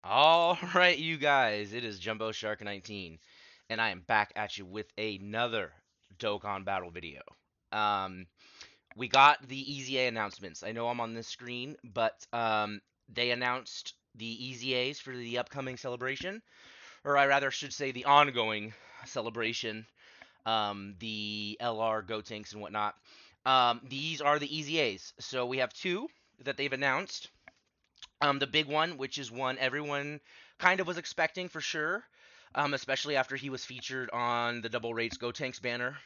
All right, you guys, it is Jumbo Shark 19, and I am back at you with another Dokkan battle video. Um, we got the EZA announcements. I know I'm on this screen, but they announced the EZAs for the upcoming celebration, or I rather should say the ongoing celebration, the LR Gotenks and whatnot. These are the EZAs. So we have two that they've announced. The big one, which is one everyone kind of was expecting for sure, especially after he was featured on the Double Rates Go Tanks banner,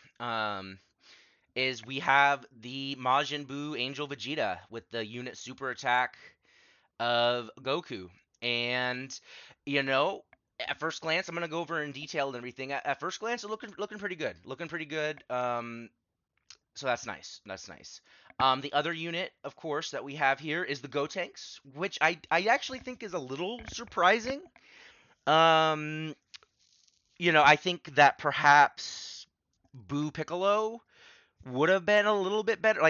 is we have the Majin Buu Angel Vegeta with the unit super attack of Goku. And, you know, at first glance, I'm going to go over in detail and everything. At first glance, it's looking pretty good. Looking pretty good. So that's nice. That's nice. The other unit, of course, that we have here is the Gotenks, which I actually think is a little surprising. Um, I think that perhaps Boo Piccolo would have been a little bit better.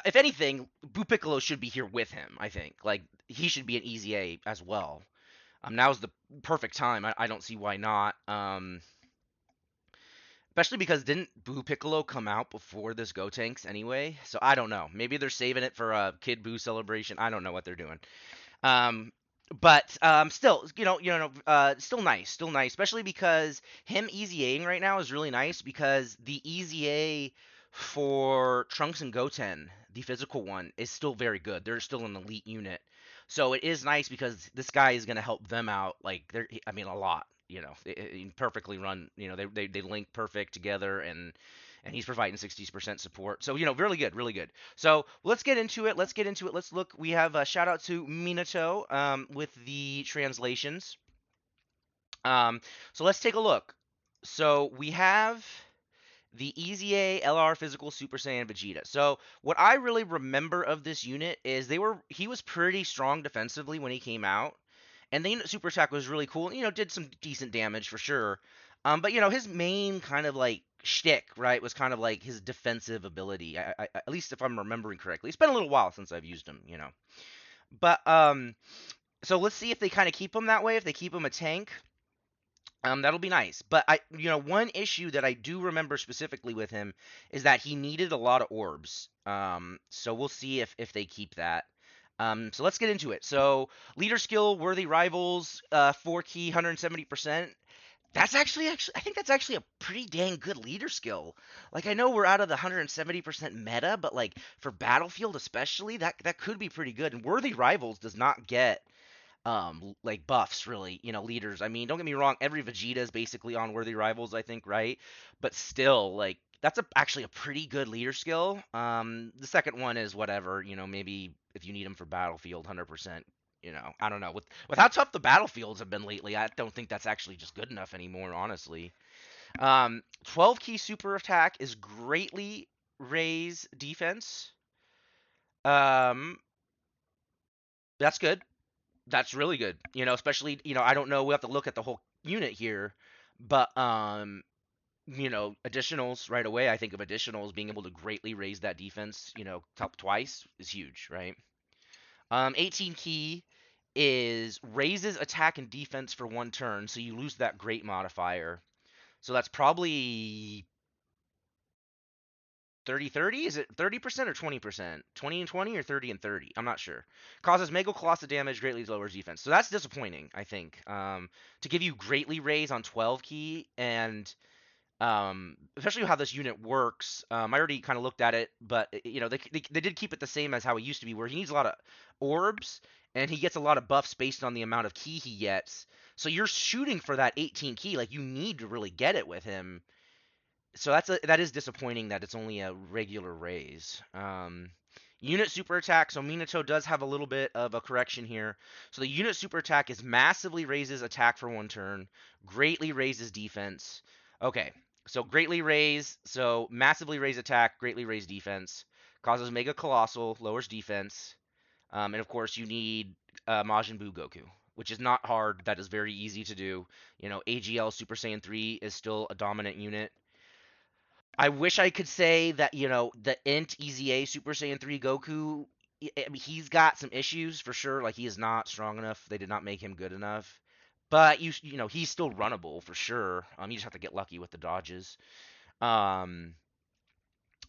If anything, Boo Piccolo should be here with him. I think like he should be an EZA as well. Now's the perfect time. I don't see why not. Especially because didn't Boo Piccolo come out before this Gotenks anyway? So I don't know. Maybe they're saving it for a Kid Boo celebration. I don't know what they're doing. Um, but still, still nice, still nice. Especially because him EZAing right now is really nice because the EZA for Trunks and Goten, the physical one, is still very good. They're still an elite unit. So it is nice because this guy is going to help them out. I mean, a lot. Perfectly run. They link perfect together, and he's providing 60% support. So really good, really good. So let's get into it. Let's get into it. Let's look. We have a shout out to Minato with the translations. Um, so let's take a look. So we have the EZA LR Physical Super Saiyan Vegeta. So what I really remember of this unit is he was pretty strong defensively when he came out, and the unit super attack was really cool. Did some decent damage for sure. But his main kind of like shtick, right, was kind of like his defensive ability. At least if I'm remembering correctly. It's been a little while since I've used him. But so let's see if they kind of keep him that way. If they keep him a tank, that'll be nice. But one issue that I do remember specifically with him is that he needed a lot of orbs. So we'll see if they keep that. So let's get into it. So leader skill, worthy rivals, 4 key, 170%. That's actually, I think that's actually a pretty dang good leader skill. Like I know we're out of the 170% meta, but like for Battlefield especially, that could be pretty good. And worthy rivals does not get like buffs really, leaders. I mean, don't get me wrong, every Vegeta is basically on worthy rivals, I think, right? But still, like that's actually a pretty good leader skill. The second one is whatever, maybe if you need them for Battlefield 100%. I don't know. With how tough the battlefields have been lately, I don't think that's actually just good enough anymore, honestly. 12 key super attack is greatly raise defense. Um, that's good. That's really good. Especially, I don't know, we have to look at the whole unit here, but additionals right away, I think of additionals being able to greatly raise that defense, top twice is huge, right? 18 key is raises attack and defense for 1 turn, so you lose that great modifier. So that's probably 30-30. Is it 30% or 20%? 20 and 20 or 30 and 30? I'm not sure. Causes mega colossal damage, greatly lowers defense. So that's disappointing, I think. To give you greatly raise on 12 key, and especially how this unit works. I already kind of looked at it, but they did keep it the same as how it used to be, where he needs a lot of orbs and he gets a lot of buffs based on the amount of key he gets. So you're shooting for that 18 key, like you need to really get it with him. So that is disappointing that it's only a regular raise. Unit super attack. So Minato does have a little bit of a correction here. So the unit super attack is massively raises attack for 1 turn, greatly raises defense. Okay, so greatly raise. So massively raise attack, greatly raise defense, causes mega colossal, lowers defense, and of course you need Majin Buu Goku, which is not hard. That is very easy to do. AGL Super Saiyan 3 is still a dominant unit. I wish I could say that, the Int EZA Super Saiyan 3 Goku I mean, he's got some issues for sure. Like he is not strong enough. They did not make him good enough. But you know he's still runnable for sure. You just have to get lucky with the dodges. Um,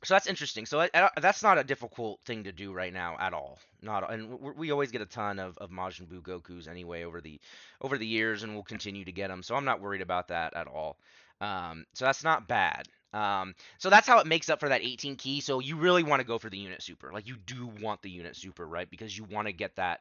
so that's interesting. So that's not a difficult thing to do right now at all. Not and we always get a ton of Majin Buu Gokus anyway over the years, and we'll continue to get them. So I'm not worried about that at all. So that's not bad. So that's how it makes up for that 18 key. So you really want to go for the unit super. Like you do want the unit super, right? Because you want to get that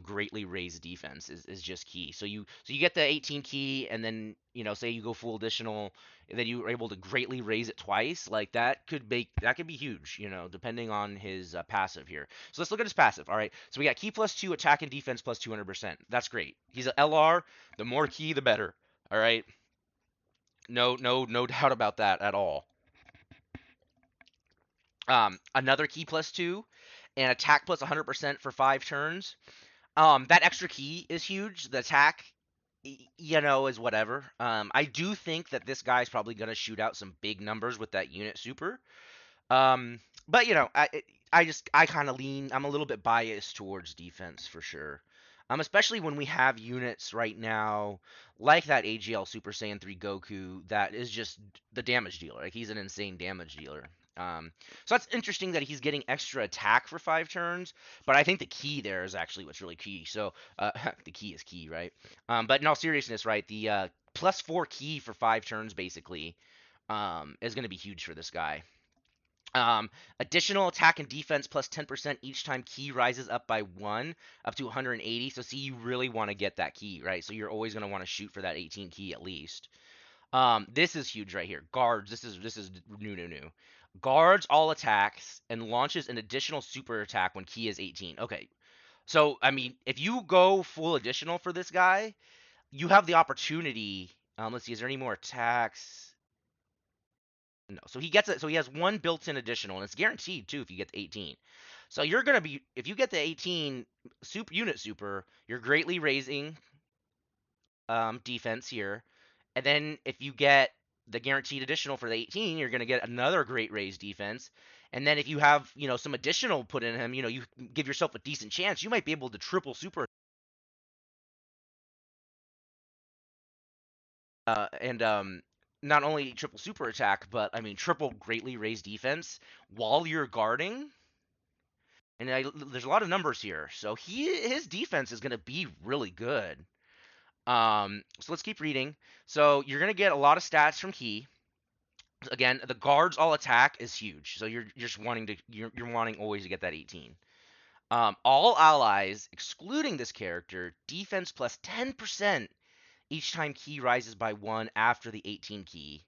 greatly raised defense is just key. So you get the 18 key, and then say you go full additional, and then you are able to greatly raise it twice. Like that could be huge, depending on his passive here. So let's look at his passive. All right, so we got key +2, attack and defense +200%. That's great. He's a LR. The more key, the better. All right, no doubt about that at all. Another key +2 and attack +100% for 5 turns. That extra key is huge. The attack, is whatever. I do think that this guy's probably gonna shoot out some big numbers with that unit super. But I kind of lean. I'm a little bit biased towards defense for sure. Especially when we have units right now like that AGL Super Saiyan 3 Goku that is just the damage dealer. Like he's an insane damage dealer. So that's interesting that he's getting extra attack for 5 turns, but I think the key there is actually what's really key. So the key is key, right? But in all seriousness, right, the +4 key for 5 turns basically is going to be huge for this guy. Additional attack and defense +10% each time key rises up by 1 up to 180. So see, you really want to get that key, right? So you're always going to want to shoot for that 18 key at least. This is huge right here. Guards. This is new. Guards all attacks and launches an additional super attack when key is 18. Okay. So I mean, if you go full additional for this guy, you have the opportunity. Let's see, is there any more attacks? No. So he gets it. So he has one built-in additional, and it's guaranteed too if you get the 18. So you're gonna be if you get the 18 super, you're greatly raising defense here, and then if you get the guaranteed additional for the 18, you're gonna get another great raise defense. And then if you have some additional put in him, you give yourself a decent chance. You might be able to triple super and not only triple super attack, but I mean triple greatly raised defense while you're guarding. And there's a lot of numbers here, so his defense is going to be really good. So let's keep reading. So you're going to get a lot of stats from key. Again, the guards all attack is huge, so you're just wanting to you're wanting always to get that 18. All allies, excluding this character, defense +10% each time key rises by 1 after the 18 key,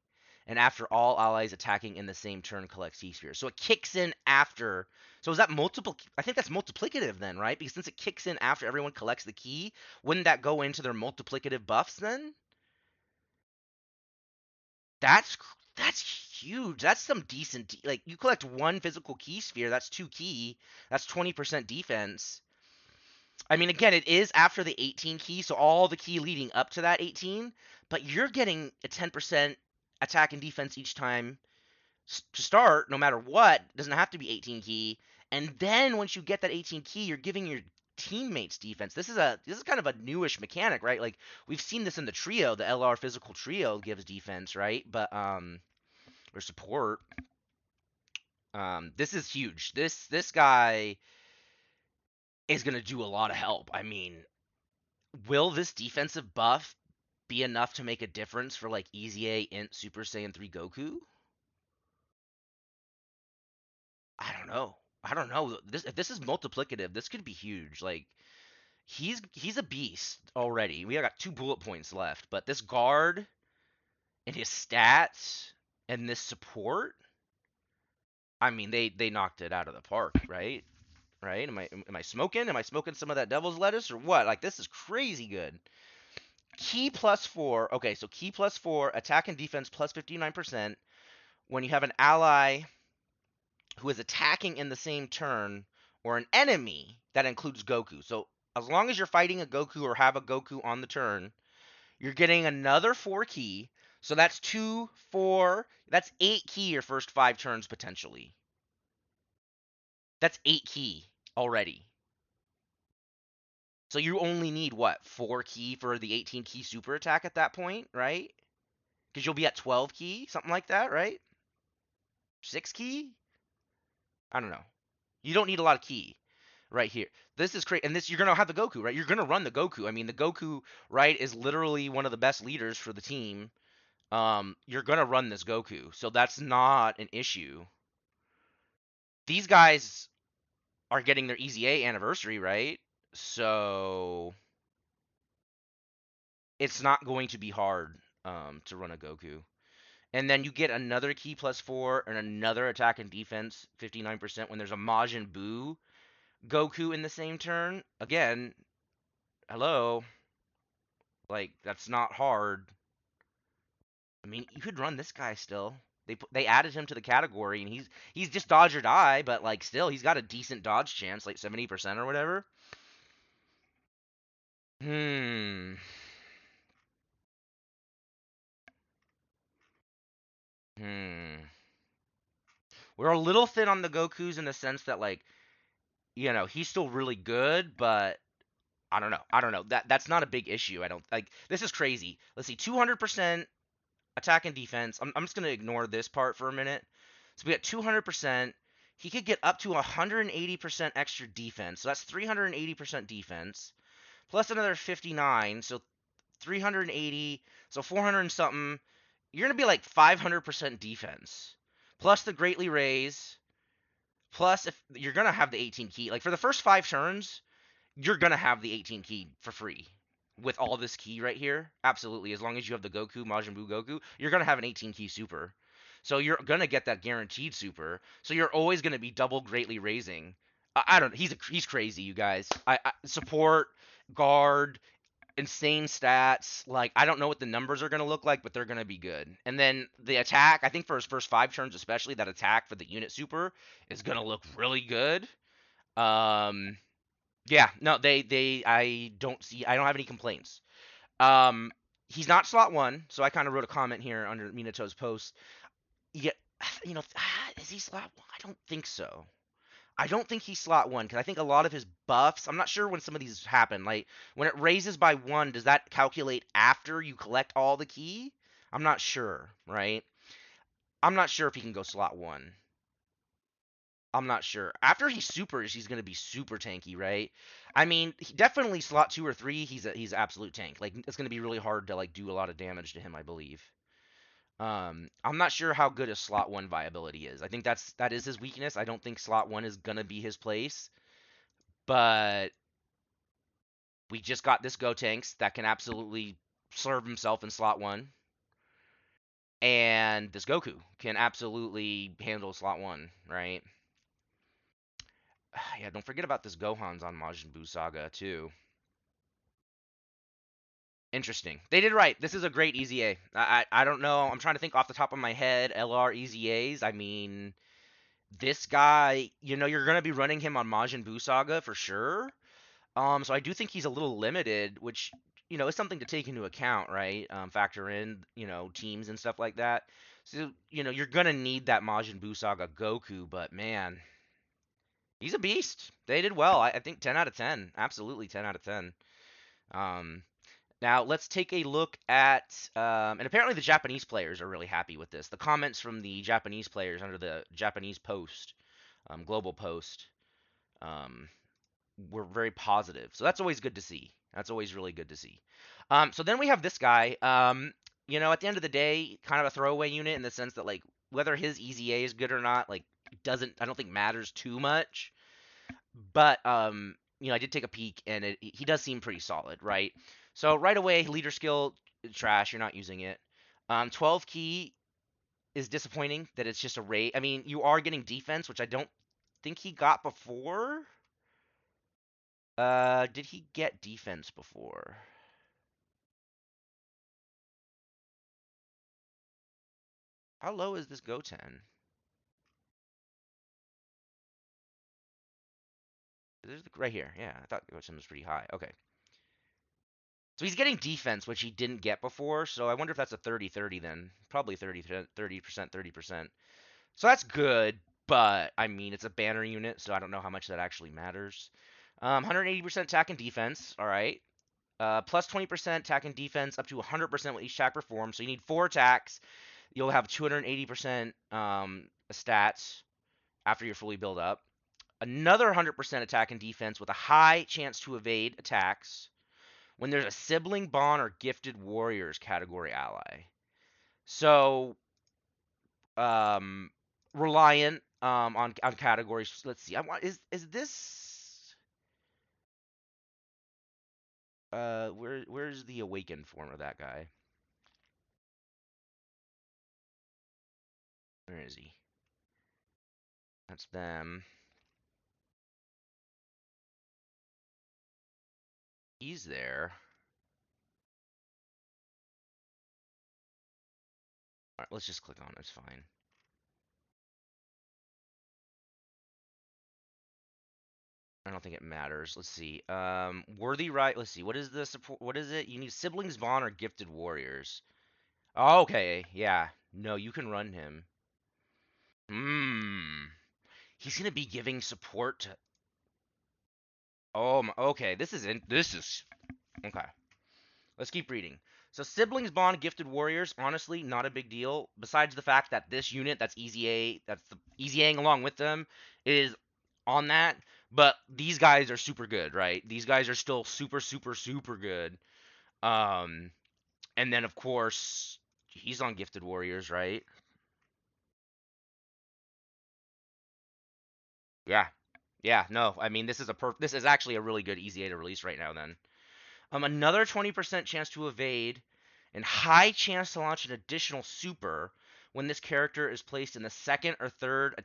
and after all allies attacking in the same turn collect key spheres. So it kicks in after. So is that multiple? I think that's multiplicative then, right? Because since it kicks in after everyone collects the key, wouldn't that go into their multiplicative buffs then? That's that's huge. That's some decent. Like you collect one physical key sphere, that's 2 key. That's 20% defense. I mean, again, it is after the 18 key, so all the key leading up to that 18, but you're getting a 10% attack and defense each time to start, no matter what. It doesn't have to be 18 key. And then once you get that 18 key, you're giving your teammates defense. This is kind of a newish mechanic, right? Like we've seen this in the trio, the LR physical trio gives defense, right? But or support. This is huge. This guy is going to do a lot of help. I mean, will this defensive buff be enough to make a difference for like EZA Int Super Saiyan 3 Goku? I don't know. If this is multiplicative, this could be huge. Like he's a beast already. We have got 2 bullet points left, but this guard and his stats and this support, I mean, they knocked it out of the park, right? Right? Am I smoking? Am I smoking some of that devil's lettuce or what? Like this is crazy good. Key +4. Okay, so key +4, attack and defense +59% when you have an ally who is attacking in the same turn or an enemy that includes Goku. So as long as you're fighting a Goku or have a Goku on the turn, you're getting another 4 key. So that's 2, 4, that's 8 key your first 5 turns potentially. That's 8 key. already. So you only need what, 4 ki for the 18 ki super attack at that point, right? Because you'll be at 12 ki, something like that, right? 6 ki? I don't know. You don't need a lot of ki right here. This is crazy, and this you're gonna have the Goku, right? You're gonna run the Goku. I mean, the Goku, right, is literally one of the best leaders for the team. You're gonna run this Goku, so that's not an issue. These guys are getting their EZA anniversary, right? So it's not going to be hard to run a Goku. And then you get another ki +4 and another attack and defense 59% when there's a Majin Buu Goku in the same turn. Again, hello, like that's not hard. I mean, you could run this guy still. They added him to the category, and he's just dodge or die, but like still he's got a decent dodge chance, like 70% or whatever. Hmm. Hmm. We're a little thin on the Gokus in the sense that like, he's still really good, but I don't know. I don't know. That's not a big issue. I don't like this is crazy. Let's see, 200% attack and defense. I'm just gonna ignore this part for a minute. So we got 200%. He could get up to 180% extra defense. So that's 380% defense plus another 59. So 380. So 400 and something. You're gonna be like 500% defense plus the greatly raise. Plus, if you're gonna have the 18 ki, like for the first 5 turns, you're gonna have the 18 ki for free with all this ki right here. Absolutely, as long as you have the Goku, Majin Buu Goku, you're gonna have an 18 ki super. So you're gonna get that guaranteed super. So you're always gonna be double greatly raising. I don't. He's crazy, you guys. I support guard insane stats. Like I don't know what the numbers are gonna look like, but they're gonna be good. And then the attack, I think for his first 5 turns, especially that attack for the unit super is gonna look really good. Um, yeah, no, I don't have any complaints. Um, he's not slot one, so I kind of wrote a comment here under Minato's post. Yeah, is he slot one? I don't think so. I don't think he's slot one because I think a lot of his buffs. I'm not sure when some of these happen. Like when it raises by one, does that calculate after you collect all the ki? I'm not sure, right? I'm not sure if he can go slot one. I'm not sure. After he supers, he's going to be super tanky, right? I mean, definitely slot 2 or 3. He's absolute tank. Like it's going to be really hard to like do a lot of damage to him, I believe. I'm not sure how good his slot one viability is. I think that is his weakness. I don't think slot one is going to be his place, but we just got this Gotenks that can absolutely serve himself in slot one, and this Goku can absolutely handle slot one, right? Yeah, don't forget about this Gohan's on Majin Buu Saga too. Interesting. They did right. This is a great EZA. I don't know. I'm trying to think off the top of my head. LR EZAs. I mean, this guy. You're gonna be running him on Majin Buu Saga for sure. So I do think he's a little limited, which is something to take into account, right? Factor in teams and stuff like that. So you're gonna need that Majin Buu Saga Goku, but man, he's a beast. They did well. I think 10 out of 10. Absolutely 10 out of 10. Um, Now let's take a look at, and apparently the Japanese players are really happy with this. The comments from the Japanese players under the Japanese post, global post, um, were very positive. So that's always good to see. That's always really good to see. So then we have this guy. At the end of the day, kind of a throwaway unit in the sense that like whether his EZA is good or not, like I don't think matters too much. But I did take a peek, and he does seem pretty solid, right? So right away, leader skill trash. You're not using it. 12 ki is disappointing that it's just a rate. I mean, you are getting defense, which I don't think he got before. Did he get defense before? How low is this Goten? Right here. Yeah, I thought Goten was pretty high. Okay. So he's getting defense, which he didn't get before. So I wonder if that's a 30-30 then. Probably 30%, 30%. So that's good. but I mean, it's a banner unit, so I don't know how much that actually matters. 180% attack and defense. All right. Plus 20% attack and defense up to 100% with each attack performed. So you need 4 attacks. You'll have 280% stats after you're fully built up. Another 100% attack and defense with a high chance to evade attacks when there's a sibling bond or gifted warriors category ally. So um, reliant on categories. Let's see. I want is this where's the awakened form of that guy? Where is he? That's them. He's there. All right, let's just click on it. It's fine. I don't think it matters. Let's see. Worthy right. Let's see. What is the support? What is it? You need siblings bond or gifted warriors. Oh, okay. Yeah. No, you can run him. Hmm. He's gonna be giving support to. Oh, okay. This is okay. Let's keep reading. So siblings bond gifted warriors, honestly, not a big deal. Besides the fact that this unit that's EZA, that's the EZAing along with them, is on that. But these guys are super good, right? These guys are still super, super, super good. Um, and then of course he's on gifted warriors, right? Yeah, yeah. No, I mean this is actually a really good EZA to release right now. Then another 20% chance to evade and high chance to launch an additional super when this character is placed in the second or third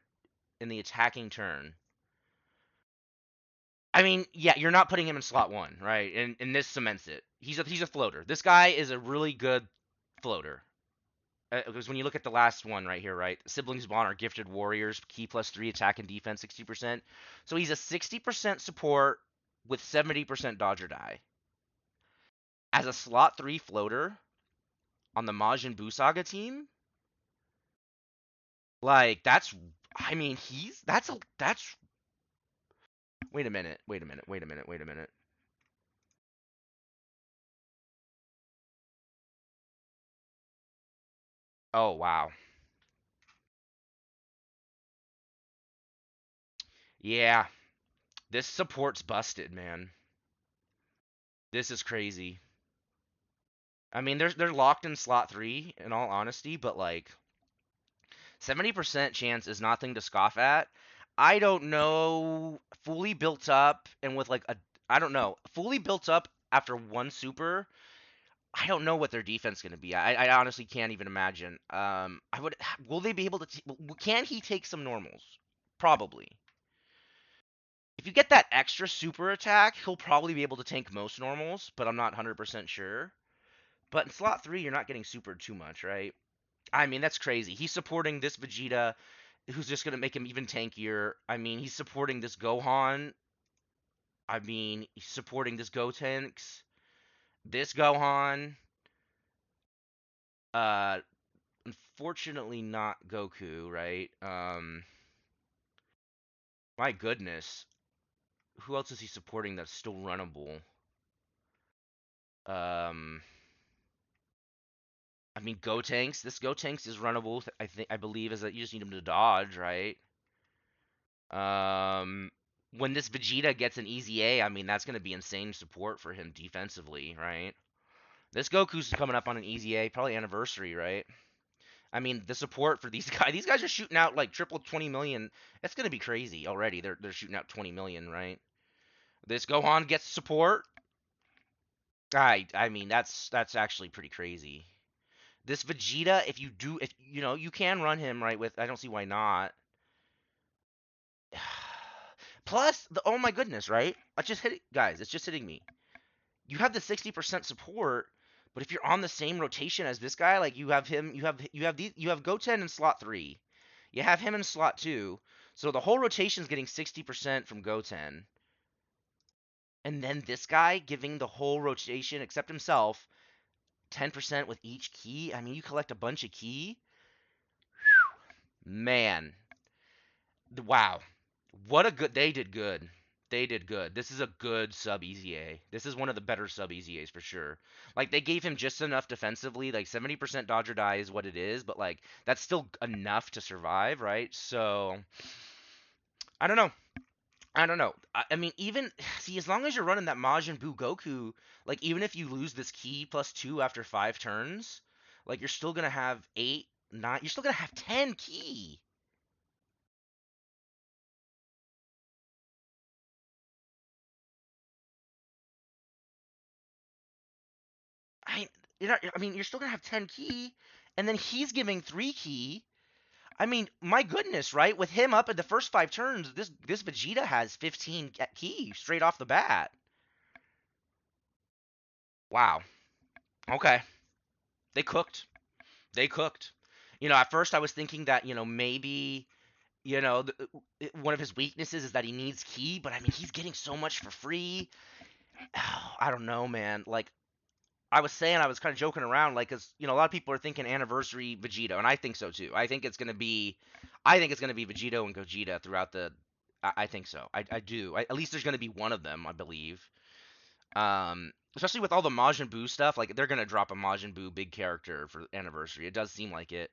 in the attacking turn. I mean, yeah, you're not putting him in slot 1, right? And this cements it. He's a floater. This guy is a really good floater. Because when you look at the last one right here, right? Siblings Bond are gifted warriors, key +3 attack and defense 60%. So he's a 60% support with 70% dodge or die. As a slot 3 floater on the Majin Buu Saga team, like that's I mean, that's wait a minute, wait a minute, wait a minute, wait a minute. Oh wow. Yeah, this support's busted, man. This is crazy. I mean, they're locked in slot 3 in all honesty, but like 70% chance is nothing to scoff at. I don't know, fully built up and with like a I don't know, fully built up after one super. I don't know what their defense is going to be. I honestly can't even imagine. I would. Will they be able to? Can he take some normals? Probably. If you get that extra super attack, he'll probably be able to tank most normals, but I'm not 100% sure. But in slot 3, you're not getting super too much, right? I mean, that's crazy. He's supporting this Vegeta, who's just going to make him even tankier. I mean, he's supporting this Gohan. I mean, he's supporting this Gotenks, this Gohan. Uh, Unfortunately, not Goku, right? My goodness, who else is he supporting that's still runnable? Um, I mean, Gotenks. This Gotenks is runnable. I believe is that you just need him to dodge, right? Um, when this Vegeta gets an easy A, I mean that's gonna be insane support for him defensively, right? This Goku's coming up on an easy A, probably anniversary, right? I mean, the support for these guys, these guys are shooting out like triple 20 million. That's gonna be crazy already. They're shooting out 20 million, right? This Gohan gets support. I mean that's actually pretty crazy. This Vegeta, if you know you can run him right with, I don't see why not. Plus the oh my goodness, right? I just hit it, guys. It's just hitting me. You have the 60% support, but if you're on the same rotation as this guy, like you have him, you have Goten in slot 3. You have him in slot 2. So the whole rotation is getting 60% from Goten. And then this guy giving the whole rotation except himself 10% with each key. I mean, you collect a bunch of key. Man, Wow. What a good. They did good. They did good. This is a good sub EZA. This is one of the better sub EZAs for sure. Like they gave him just enough defensively. Like 70% dodge or die is what it is, but like that's still enough to survive, right? So I don't know. I don't know. I mean, even see, as long as you're running that Majin Buu Goku, like even if you lose this key +2 after 5 turns, like you're still gonna have 8, 9. You're still gonna have 10 key. I, I mean, you're still gonna have 10 key, and then he's giving 3 key. I mean, my goodness, right? With him up at the first 5 turns, this Vegeta has 15 key straight off the bat. Wow. Okay. They cooked. They cooked. At first I was thinking that maybe one of his weaknesses is that he needs key, but I mean, he's getting so much for free. Oh, I don't know, man. Like I was saying, I was kind of joking around, like, cause a lot of people are thinking anniversary Vegito, and I think so too. I think it's gonna be Vegito and Gogeta throughout the. I think so. I do. At least there's gonna be one of them, I believe. Especially with all the Majin Buu stuff, like they're gonna drop a Majin Buu big character for anniversary. It does seem like it.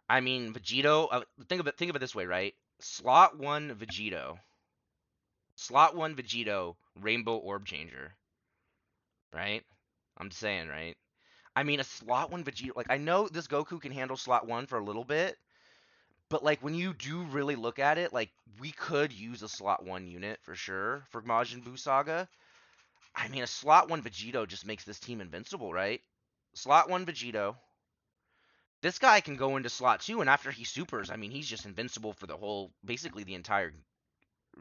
I mean, Vegito. Think of it this way, right? Slot one Vegito, Rainbow Orb Changer, right? I'm just saying, right? I mean, a slot one Vegeta. Like, I know this Goku can handle slot one for a little bit, but like when you do really look at it, like we could use a slot one unit for sure for Majin Buu Saga. I mean, a slot one Vegito just makes this team invincible, right? Slot one Vegito. This guy can go into slot two, and after he supers, I mean, he's just invincible for the whole, basically the entire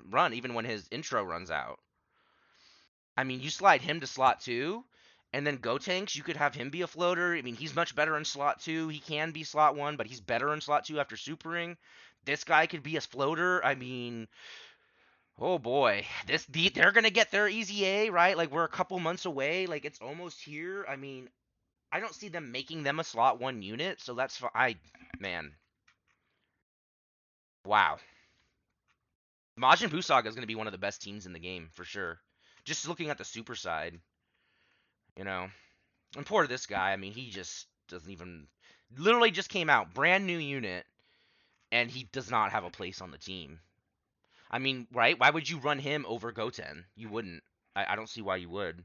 run, even when his intro runs out. I mean, you slide him to slot two, and then Gotenks, you could have him be a floater. I mean, he's much better in slot two. He can be slot one, but he's better in slot two after supering. This guy could be a floater. I mean, oh boy, they're gonna get their EZA right. Like we're a couple months away. Like it's almost here. I mean, I don't see them making them a slot one unit, so that's man, wow. Majin Buu Saga is gonna be one of the best teams in the game for sure. Just looking at the super side, you know. And poor this guy, I mean, he just doesn't even. Literally just came out, brand new unit, and he does not have a place on the team. I mean, right? Why would you run him over Goten? You wouldn't. I don't see why you would.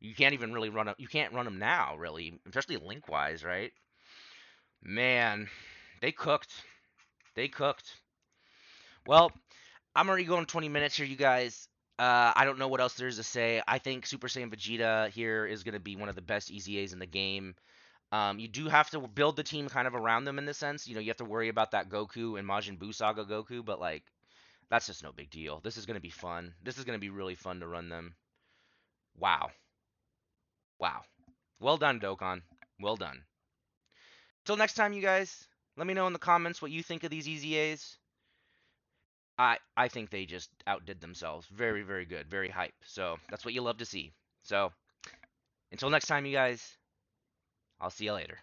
You can't even really run him. You can't run him now, really, especially link wise, right? Man, they cooked. They cooked. Well, I'm already going 20 minutes here, you guys. I don't know what else there is to say. I think Super Saiyan Vegeta here is going to be one of the best EZAs in the game. You do have to build the team kind of around them in the sense. You have to worry about that Goku and Majin Buu Saga Goku, but like that's just no big deal. This is gonna be fun. This is gonna be really fun to run them. Wow, wow. Well done, Dokkan. Well done. Till next time, you guys. Let me know in the comments what you think of these EZAs. I think they just outdid themselves. Very, very good. Very hype. So that's what you love to see. So until next time, you guys. I'll see you later.